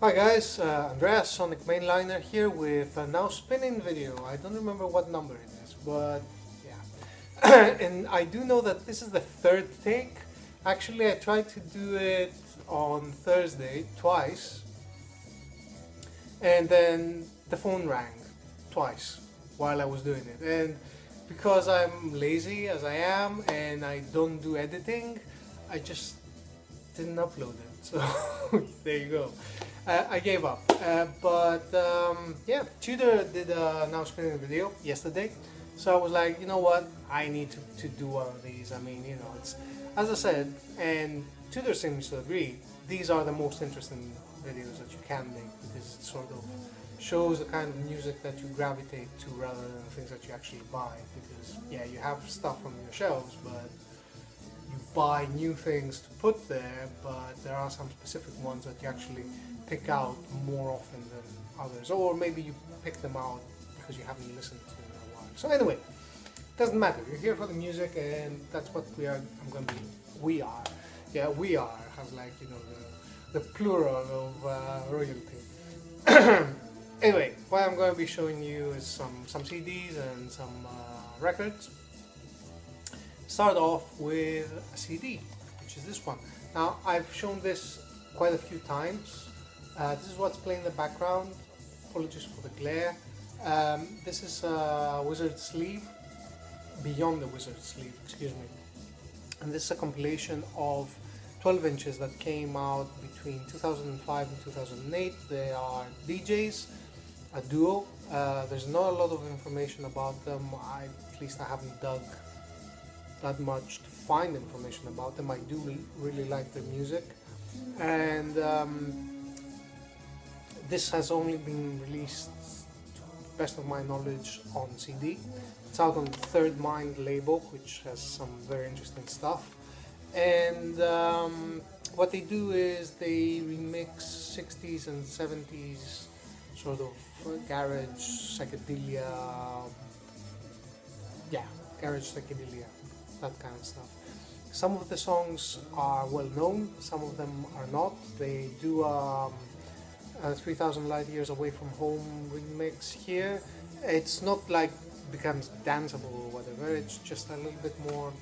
Hi guys, Andreas, Sonic Mainliner here with a now spinning video. I don't remember what number it is, but yeah. And I do know that this is the third take. Actually, I tried to do it on Thursday twice, and then the phone rang twice while I was doing it. And because I'm lazy as I am and I don't do editing, I just didn't upload it. So there you go. I gave up, yeah, Tudor did a now spinning video yesterday, so I was like, you know what, I need to do one of these. I mean, you know, it's, as I said, and Tudor seems to agree, these are the most interesting videos that you can make, because it sort of shows the kind of music that you gravitate to rather than things that you actually buy, because yeah, you have stuff on your shelves, but you buy new things to put there, but there are some specific ones that you actually pick out more often than others, or maybe you pick them out because you haven't listened to them in a while. So anyway, doesn't matter. You're here for the music, and that's what we are. We are. Yeah, we are. Has like, you know, the plural of royalty. Anyway, what I'm going to be showing you is some CDs and some records. Start off with a CD, which is this one. Now, I've shown this quite a few times. This is what's playing in the background. Apologies for the glare. This is Wizard Sleeve, Beyond the Wizard Sleeve, excuse me. And this is a compilation of 12 inches that came out between 2005 and 2008. They are DJs A Duel. There's not a lot of information about them. At least I haven't dug that much to find information about them. I do really like their music, and this has only been released, to the best of my knowledge, on CD. It's out on the Third Mind label, which has some very interesting stuff. And what they do is they remix 60s and 70s sort of garage psychedelia, garage psychedelia, that kind of stuff. Some of the songs are well known, some of them are not. They do a 3000 Light Years Away from Home remix here. It's not like becomes danceable or whatever, it's just a little bit more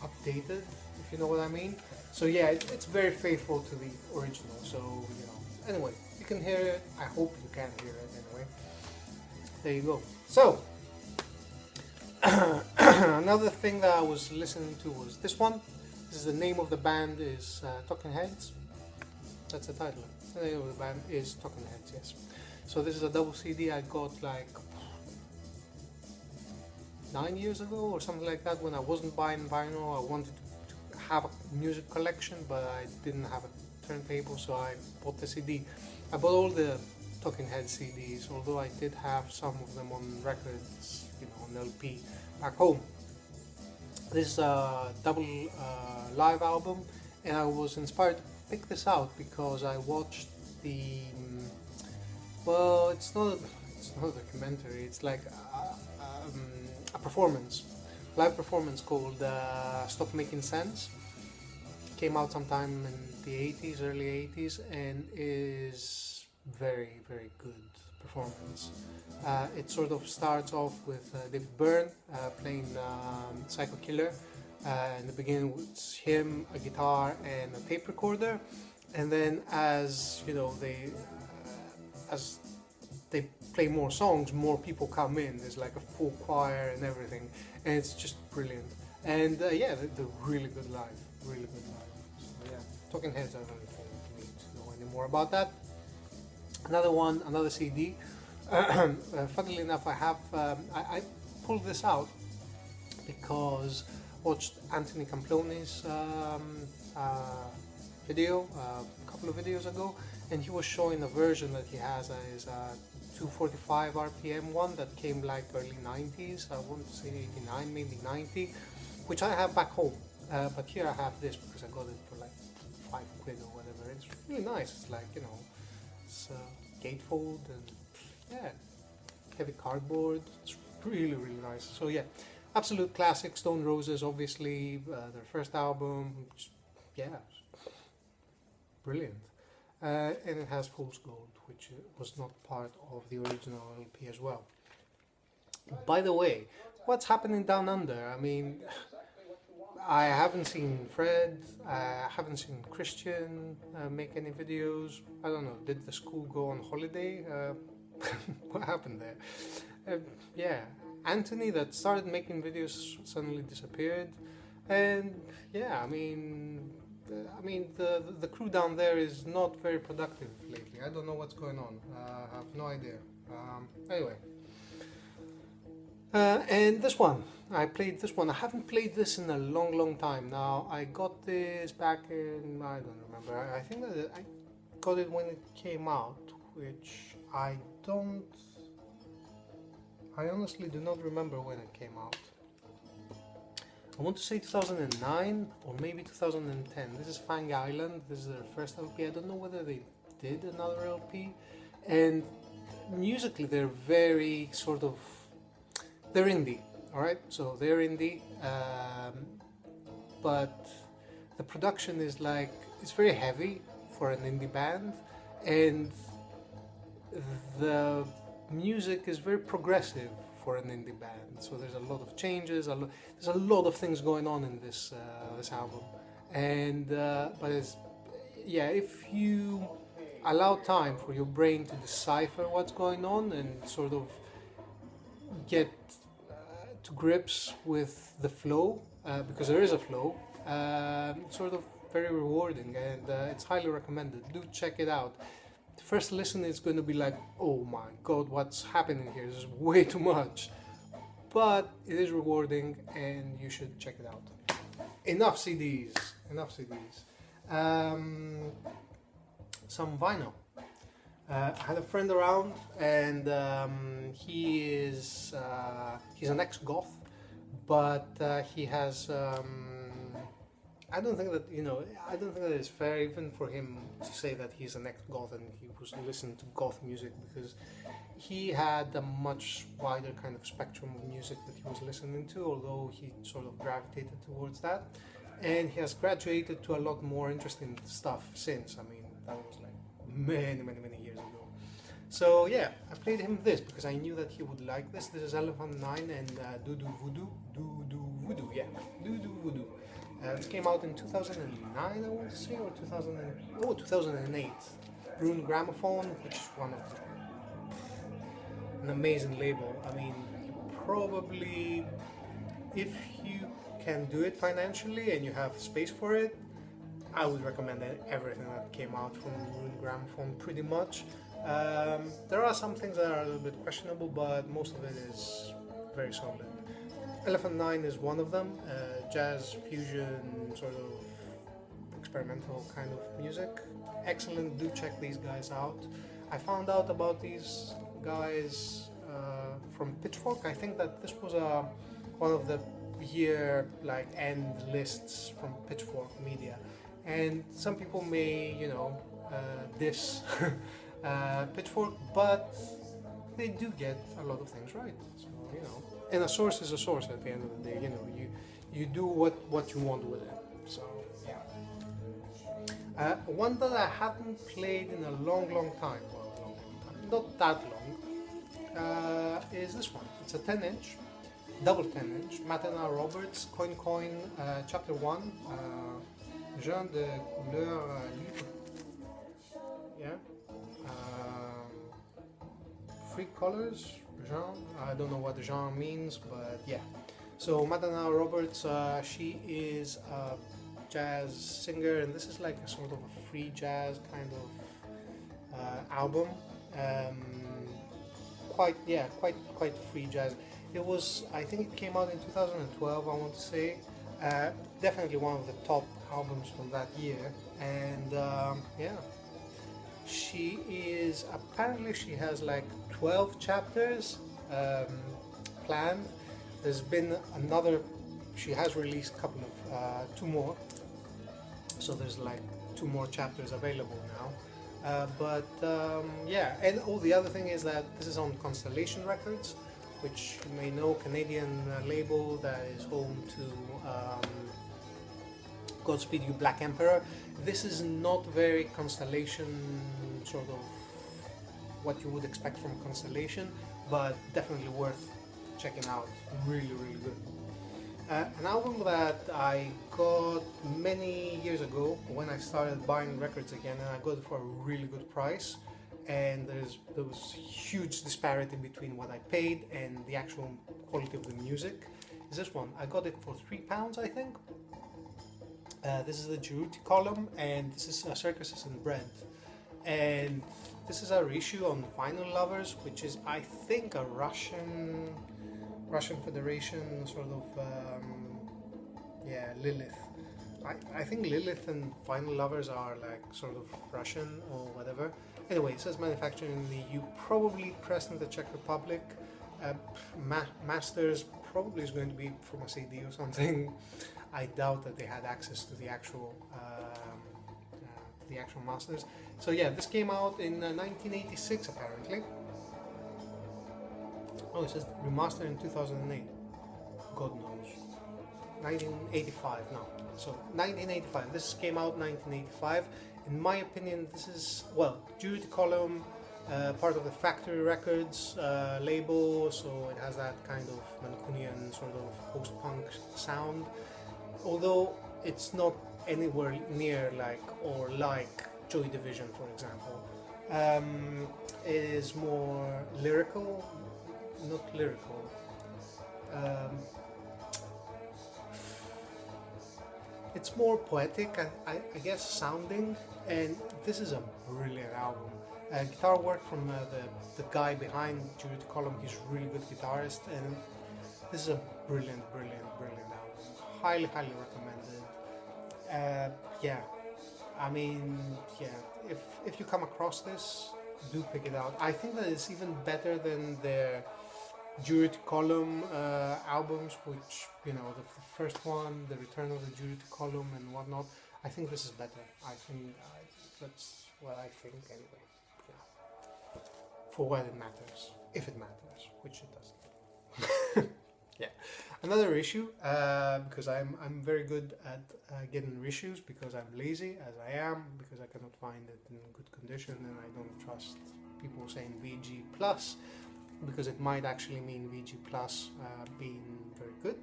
updated, if you know what I mean. So yeah, it's very faithful to the original, so you know. Anyway, you can hear it, I hope you can hear it anyway. There you go. So, another thing that I was listening to was this one. This is the name of the band is Talking Heads. That's the title. The name of the band is Talking Heads, yes. So this is a double CD I got like 9 years ago or something like that, when I wasn't buying vinyl. I wanted to have a music collection, but I didn't have a turntable, so I bought the CD. I bought all the Talking Heads CDs, although I did have some of them on records, you know, on LP back home. This is a double live album, and I was inspired to pick this out because I watched the well, it's not a documentary, it's like a performance, live performance called Stop Making Sense. Came out sometime in the 80s, early 80s, and is very, very good performance. It sort of starts off with David Byrne playing Psycho Killer. In the beginning it's him, a guitar and a tape recorder, and then as you know, as they play more songs, more people come in. There's like a full choir and everything, and it's just brilliant. And yeah, they're really good live, really good live. So yeah, Talking Heads, I don't need to know any more about that. Another one, another CD. Funnily enough, I pulled this out because I watched Anthony Camplone's video a couple of videos ago, and he was showing a version that he has that is a 245 RPM one that came like early 90s. I want to say 89, maybe 90, which I have back home. But here I have this because I got it for like £5 or whatever. It's really nice. It's like, you know, it's gatefold and yeah, heavy cardboard. It's really, really nice. So yeah, absolute classic. Stone Roses, obviously, their first album. Yeah, brilliant. and it has Fool's Gold, which was not part of the original LP as well. By the way, what's happening down under? I mean, I haven't seen Fred, I haven't seen Christian make any videos. I don't know, did the school go on holiday? What happened there? Yeah, Anthony, that started making videos, suddenly disappeared. And yeah, I mean the crew down there is not very productive lately. I don't know what's going on. I have no idea. Anyway. And this one, I played this one. I haven't played this in a long time now. I got this back in, I don't remember. I think that I got it when it came out, which I honestly do not remember when it came out. I want to say 2009 or maybe 2010. This is Fang Island. This is their first LP. I don't know whether they did another LP. And musically, they're very sort of, they're indie, alright? So they're indie, but the production is like, it's very heavy for an indie band, and the music is very progressive for an indie band. So there's a lot of changes, there's a lot of things going on in this this album, and but it's, yeah, if you allow time for your brain to decipher what's going on and sort of get to grips with the flow, because there is a flow, sort of very rewarding, and it's highly recommended. Do check it out. The first listen is going to be like, oh my god, what's happening here? This is way too much. But it is rewarding and you should check it out. Enough CDs. Some vinyl. I had a friend around, and he's an ex-goth, but he has. I don't think that it's fair even for him to say that he's an ex-goth and he was listening to goth music, because he had a much wider kind of spectrum of music that he was listening to, although he sort of gravitated towards that, and he has graduated to a lot more interesting stuff since. I mean, that was like many years ago. So yeah, I played him this because I knew that he would like this. This is Elephant 9 and Doo Doo Voodoo. It came out in 2009, I want to say, or 2008. Rune Gramophone, which is an amazing label. I mean, probably if you can do it financially and you have space for it, I would recommend everything that came out from Rune Gramophone pretty much. There are some things that are a little bit questionable, but most of it is very solid. Elephant 9 is one of them, jazz, fusion, sort of experimental kind of music. Excellent, do check these guys out. I found out about these guys from Pitchfork. I think that this was one of the year end lists from Pitchfork Media. And some people may, diss Pitchfork, but they do get a lot of things right. So, and a source is a source at the end of the day. You do what you want with it. So yeah. One that I haven't played in a long time, not that long, is this one. It's a 10-inch, double 10-inch, Matana Roberts, Coin, Chapter 1, Jean de couleur libre. Yeah. Free colors, Jean. I don't know what Jean means, but yeah. So Madonna Roberts, she is a jazz singer, and this is like a sort of a free jazz kind of album. Quite free jazz. It was, I think it came out in 2012, I want to say. Definitely one of the top albums from that year, and yeah. She has like 12 chapters planned. There's been she has released a couple of, 2 more. So there's like 2 more chapters available now. Yeah, and the other thing is that this is on Constellation Records, which you may know, Canadian label that is home to Godspeed You Black Emperor. This is not very Constellation, sort of what you would expect from Constellation, but definitely worth checking out. Really, really good. An album that I got many years ago when I started buying records again, and I got it for a really good price. And there was huge disparity between what I paid and the actual quality of the music. Is this one? I got it for £3, I think. This is the Juche Column, and this is Circuses and Bread. And this is a reissue on Vinyl Lovers, which is, I think, a Russian Federation sort of, yeah, Lilith. I think Lilith and Vinyl Lovers are like sort of Russian or whatever. Anyway, it says manufactured in the EU, probably pressed in the Czech Republic. Masters probably is going to be from a CD or something. I doubt that they had access to the actual masters. So yeah, this came out in 1986 apparently. Oh, it says remastered in 2008. God knows. 1985 now. So 1985. This came out 1985. In my opinion, this is, well, Juche Column, part of the Factory Records label, so it has that kind of Mancunian sort of post-punk sound. Although it's not anywhere near like or like Joy Division, for example. It is more lyrical, not lyrical. It's more poetic, I guess, sounding, and this is a brilliant album. Guitar work from the guy behind Juche Column. He's a really good guitarist, and this is a brilliant album. Highly recommended. Yeah, I mean, yeah, if you come across this, do pick it out. I think that it's even better than their Juche Column albums, which, you know, the first one, the Return of the Juche Column and whatnot. I think this is better. I think that's what I think anyway. Yeah. For what it matters, if it matters, which it doesn't. Yeah. Another issue, because I'm very good at getting reissues, because I'm lazy as I am, because I cannot find it in good condition, and I don't trust people saying VG plus, because it might actually mean VG plus being very good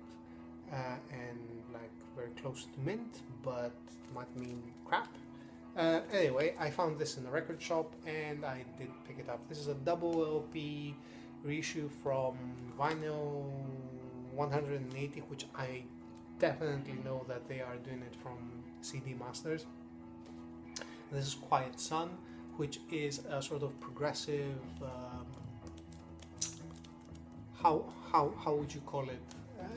and like very close to mint, but might mean crap. Anyway, I found this in a record shop and I did pick it up. This is a double LP reissue from Vinyl 180, which I definitely know that they are doing it from CD Masters. And this is Quiet Sun, which is a sort of progressive, how would you call it?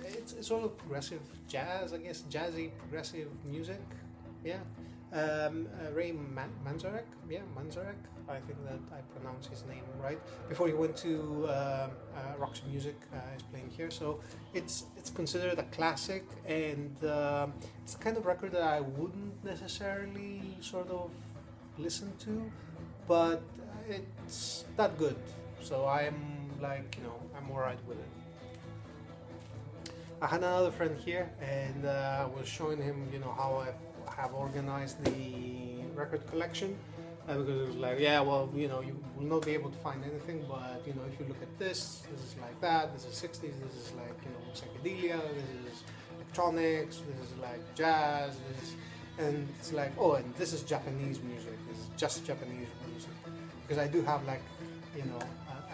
It's sort of progressive jazz, I guess, jazzy progressive music. Yeah. Ray Manzarek, yeah, Manzarek, I think that I pronounced his name right. Before he went to Roxy Music, is playing here, so it's considered a classic, and it's the kind of record that I wouldn't necessarily sort of listen to, but it's that good, so I'm like, you know, I'm alright with it. I had another friend here, and I was showing him, you know, how I have organized the record collection, because it was like, yeah, well, you know, you will not be able to find anything, but, you know, if you look at this is like that, this is 60s, this is like, you know, psychedelia, this is electronics, this is like jazz, and it's like, oh, and this is Japanese music, this is just Japanese music, because I do have like, you know,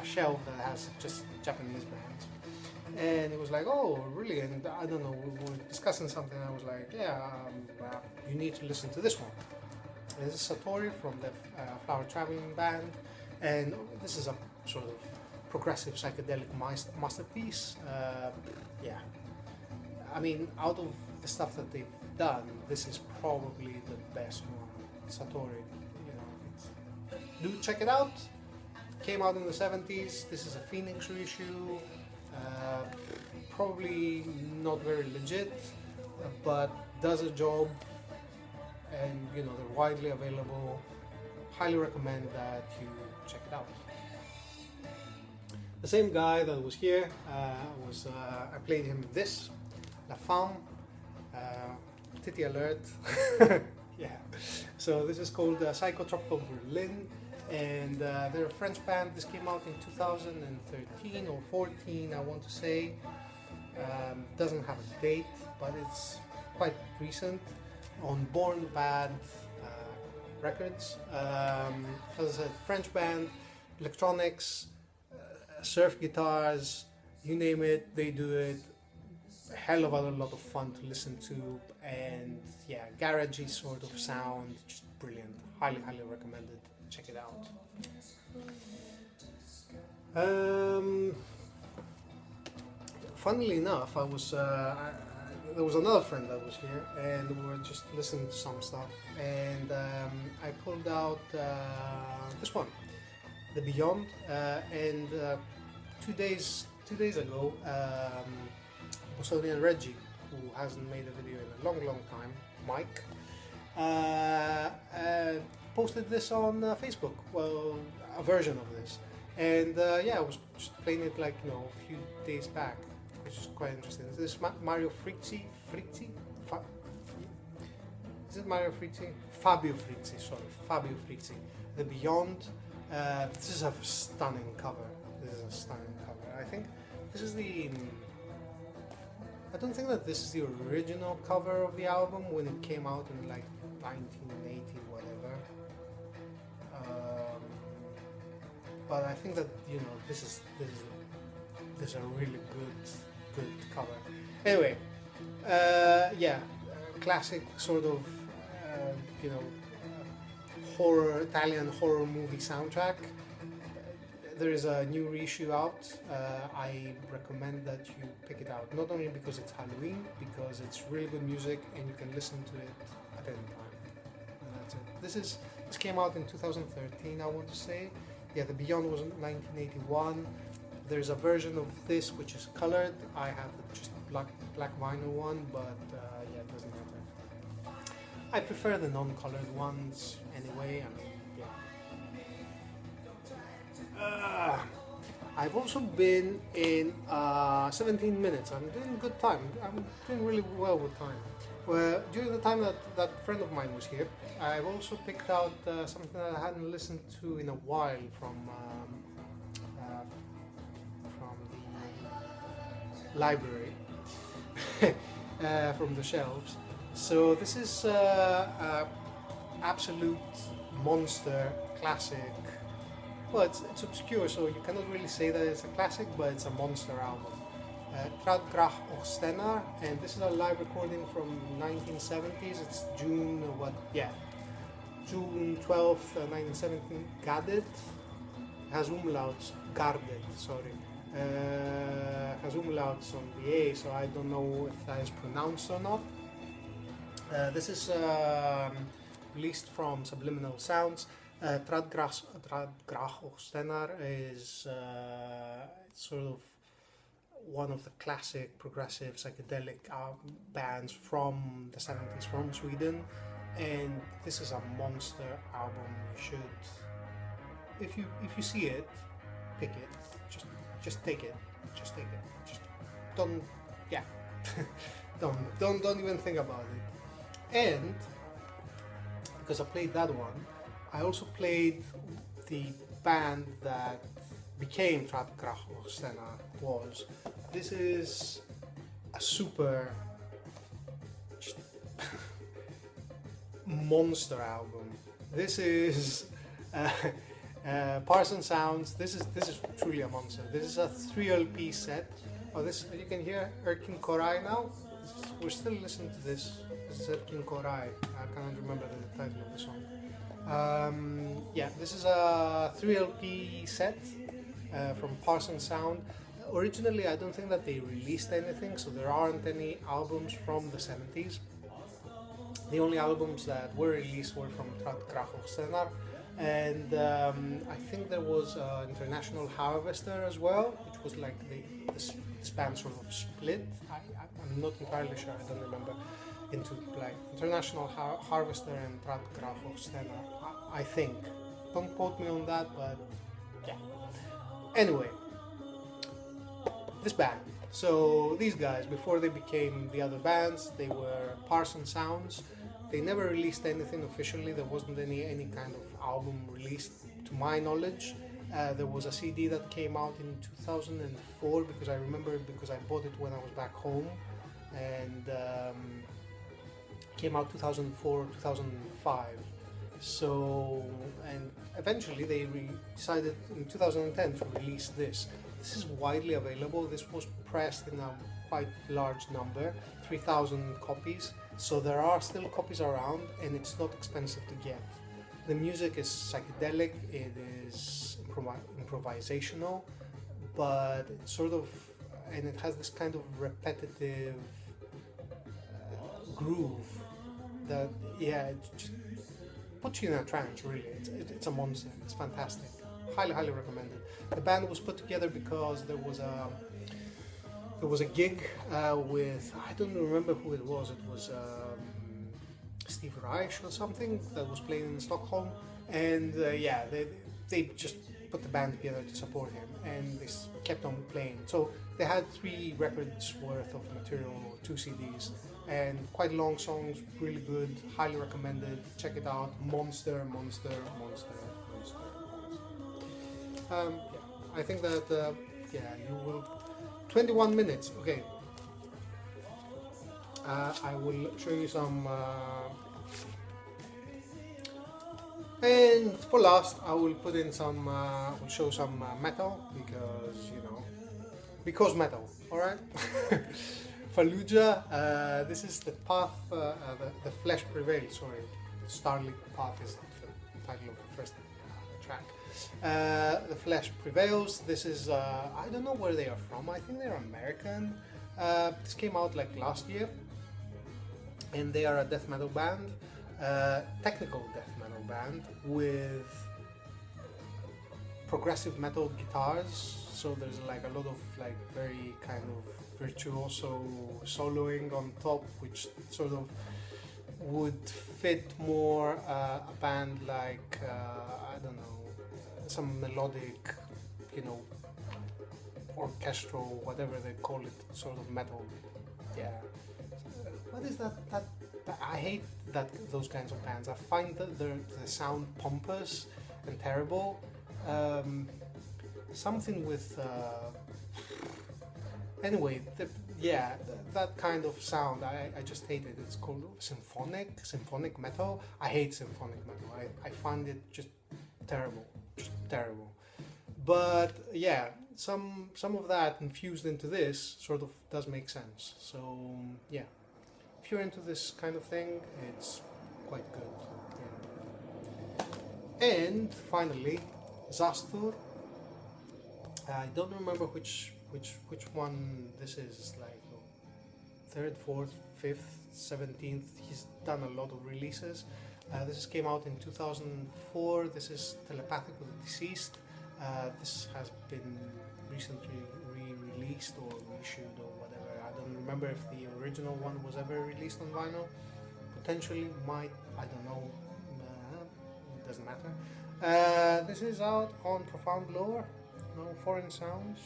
a shelf that has just Japanese bands. And it was like, oh, really? And I don't know, we were discussing something. I was like, yeah, you need to listen to this one. And this is Satori from the Flower Traveling Band, and this is a sort of progressive psychedelic masterpiece. Yeah, I mean, out of the stuff that they've done, this is probably the best one. Satori, you know, do check it out. Came out in the 70s. This is a Phoenix reissue. Probably not very legit, but does a job, and you know, they're widely available. Highly recommend that you check it out. The same guy that was here I played him this La Femme, titty alert. Yeah. So this is called Psychotropical Berlin, and they're a French band. This came out in 2013 or 14, I want to say. Doesn't have a date, but it's quite recent. On Born Bad Records. As I said, French band, electronics, surf guitars, you name it, they do it. A hell of a lot of fun to listen to, and yeah, garagey sort of sound, just brilliant. Highly, highly recommended. Check it out. Funnily enough, there was another friend that was here, and we were just listening to some stuff, and I pulled out this one, The Beyond, and 2 days ago, Bostonian Reggie, who hasn't made a video in a long time, Mike, posted this on Facebook, well, a version of this, and yeah, I was just playing it like, a few days back, which is quite interesting. This is Mario Frizzi? Is it Mario Frizzi? Fabio Frizzi, sorry, Fabio Frizzi. The Beyond. This is a stunning cover. I think this is I don't think that this is the original cover of the album when it came out in like 1980, whatever. But I think that this is a really good cover. Anyway, yeah, classic sort of Italian horror movie soundtrack. There is a new reissue out. I recommend that you pick it out, not only because it's Halloween, because it's really good music and you can listen to it at any time. And that's it. This came out in 2013, I want to say. Yeah, The Beyond was in 1981. There's a version of this which is colored. I have just black vinyl one, but yeah, it doesn't matter. I prefer the non-colored ones anyway. I mean, yeah. I've also been in 17 minutes. I'm doing good time. I'm doing really well with time. Well, during the time that friend of mine was here, I've also picked out something that I hadn't listened to in a while from the library, from the shelves. So this is absolute monster classic. Well, it's obscure, so you cannot really say that it's a classic, but it's a monster album. Trad Grach och Stenar, and this is a live recording from 1970s. It's June 12th, 1917. Gadet has umlauts. Gardet, sorry. Has umlauts on the A, so I don't know if that is pronounced or not. This is released from Subliminal Sounds. Trad Grach och Stenar is sort of one of the classic progressive psychedelic bands from the 70s from Sweden, and this is a monster album. You should, if you see it, pick it. Just take it. Just don't don't even think about it. And because I played that one, I also played the band that became Trad Grach och Stenar was. This is a super monster album. This is Parson Sounds. This is truly a monster. This is a 3 LP set. Oh, this you can hear Erkin Koray now. We're still listening to this. This is Erkin Koray. I can't remember the title of the song. Yeah, this is a 3 LP set from Parson Sound. Originally, I don't think that they released anything, so there aren't any albums from the 70s. The only albums that were released were from Trad Grach och Stenar, and I think there was International Harvester as well, which was like this band sort of split. I'm not entirely sure, I don't remember, into like International Harvester and Trad Grach och Stenar, I think. Don't quote me on that, but yeah. Anyway, this band. So these guys, before they became the other bands, they were Parson Sounds. They never released anything officially. There wasn't any kind of album released to my knowledge. There was a CD that came out in 2004 because I remember it because I bought it when I was back home, and came out 2004, 2005. So, and eventually they decided in 2010 to release this. This is widely available. This was pressed in a quite large number, 3,000 copies. So there are still copies around, and it's not expensive to get. The music is psychedelic, it is improvisational, but it's sort of, and it has this kind of repetitive groove that, yeah, it just puts you in a trance, really. It's a monster, it's fantastic. Highly, highly recommended. The band was put together because there was a gig with, I don't remember who it was. It was Steve Reich or something that was playing in Stockholm, and yeah, they just put the band together to support him, and they kept on playing. So they had 3 records worth of material, 2 CDs, and quite long songs, really good, highly recommended. Check it out. Monster, monster, monster, monster. Yeah, I think that yeah, you will. 21 minutes. Okay. I will show you some. And for last, I will put in some. Will show some metal because metal. All right. Fallujah. This is the path. The flesh prevails. Sorry, Starlit Path is the title of the first track. The Flesh Prevails. This is I don't know where they are from. I think they're American. This came out like last year, and they are a death metal band, technical death metal band with progressive metal guitars. So there's like a lot of like very kind of virtuoso soloing on top, which sort of would fit more a band like I don't know, some melodic, orchestral, whatever they call it, sort of metal. Yeah. What is that? I hate those kinds of bands. I find that the sound pompous and terrible. Something with anyway. That kind of sound, I just hate it. It's called symphonic metal. I hate symphonic metal. I find it just terrible. But yeah, some of that infused into this sort of does make sense. So yeah, if you're into this kind of thing, it's quite good. Yeah. And finally, Zastur. I don't remember which one this is. It's like 3rd, 4th, 5th, 17th. He's done a lot of releases. This came out in 2004. This is Telepathic Dead. This has been recently re-released or reissued or whatever. I don't remember if the original one was ever released on vinyl. Potentially might, I don't know. It doesn't matter. This is out on Profound Lore. No Foreign Sounds.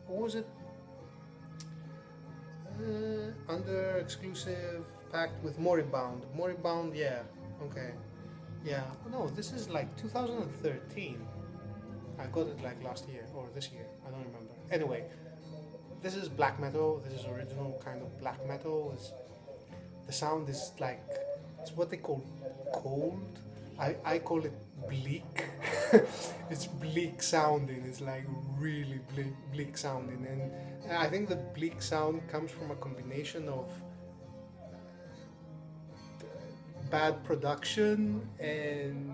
What was it? Under exclusive pact with Moribund. Yeah. Okay. Yeah. No, this is like 2013. I got it like last year or this year. I don't remember. Anyway, this is black metal. This is original kind of black metal. The sound is like, it's what they call cold. I call it bleak. It's bleak sounding. It's like really bleak sounding, and I think the bleak sound comes from a combination of bad production and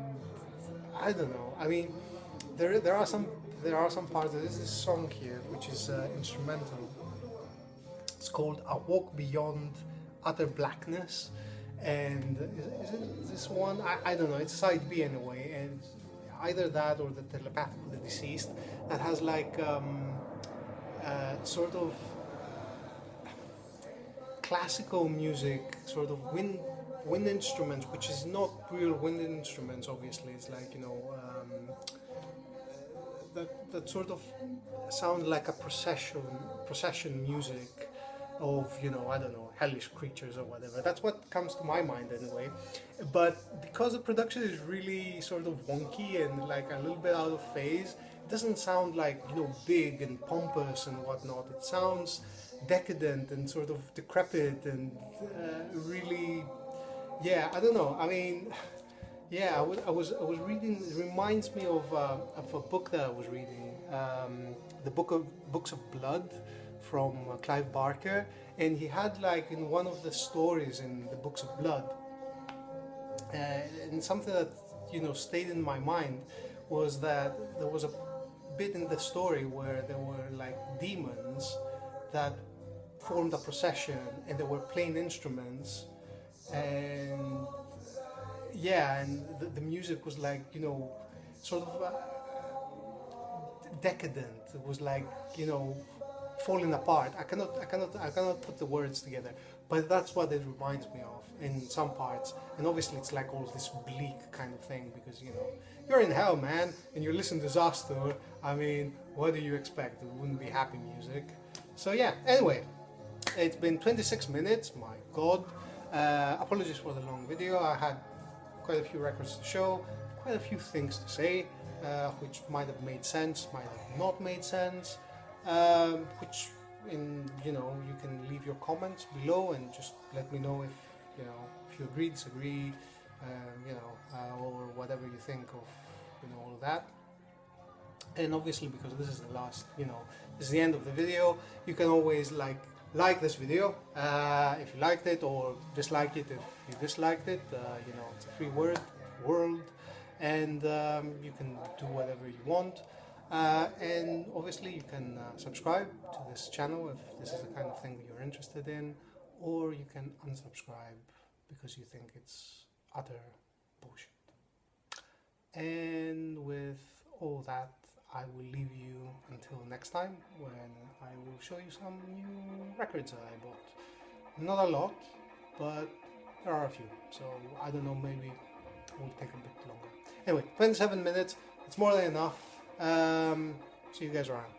I don't know. I mean, there are some parts. There's this song here which is instrumental. It's called "A Walk Beyond Utter Blackness." And is it this one? I don't know, it's side B anyway, and either that or the Telepathic Dead that has like sort of classical music, sort of wind instruments, which is not real wind instruments obviously. It's like that sort of sound like a procession music of, you know, I don't know, hellish creatures or whatever. That's what comes to my mind anyway. But because the production is really sort of wonky and like a little bit out of phase, it doesn't sound like, you know, big and pompous and whatnot. It sounds decadent and sort of decrepit and really, yeah, I don't know. I mean, yeah, I was reading. It reminds me of a book that I was reading, the Books of Blood from Clive Barker, and he had like in one of the stories in the Books of Blood, and something that, you know, stayed in my mind was that there was a bit in the story where there were like demons that formed a procession and they were playing instruments, and yeah, and the music was like, you know, sort of decadent. It was like, you know, falling apart. I cannot put the words together, but that's what it reminds me of in some parts. And obviously it's like all this bleak kind of thing, because, you know, you're in hell, man, and you listen to Zastur. I mean, what do you expect? It wouldn't be happy music. So yeah, anyway, it's been 26 minutes, my god. Apologies for the long video. I had quite a few records to show, quite a few things to say, which might have made sense, might have not made sense, which, you know, you can leave your comments below and just let me know if, you know, if you agree, disagree, you know, or whatever you think of, you know, all of that. And obviously, because this is the last, you know, this is the end of the video, you can always like this video if you liked it, or dislike it if you disliked it. You know, it's a free world, and you can do whatever you want. And obviously you can subscribe to this channel if this is the kind of thing that you're interested in, or you can unsubscribe because you think it's utter bullshit. And with all that, I will leave you until next time, when I will show you some new records that I bought. Not a lot, but there are a few, so I don't know, maybe it will take a bit longer. Anyway, 27 minutes, it's more than enough. See you guys around.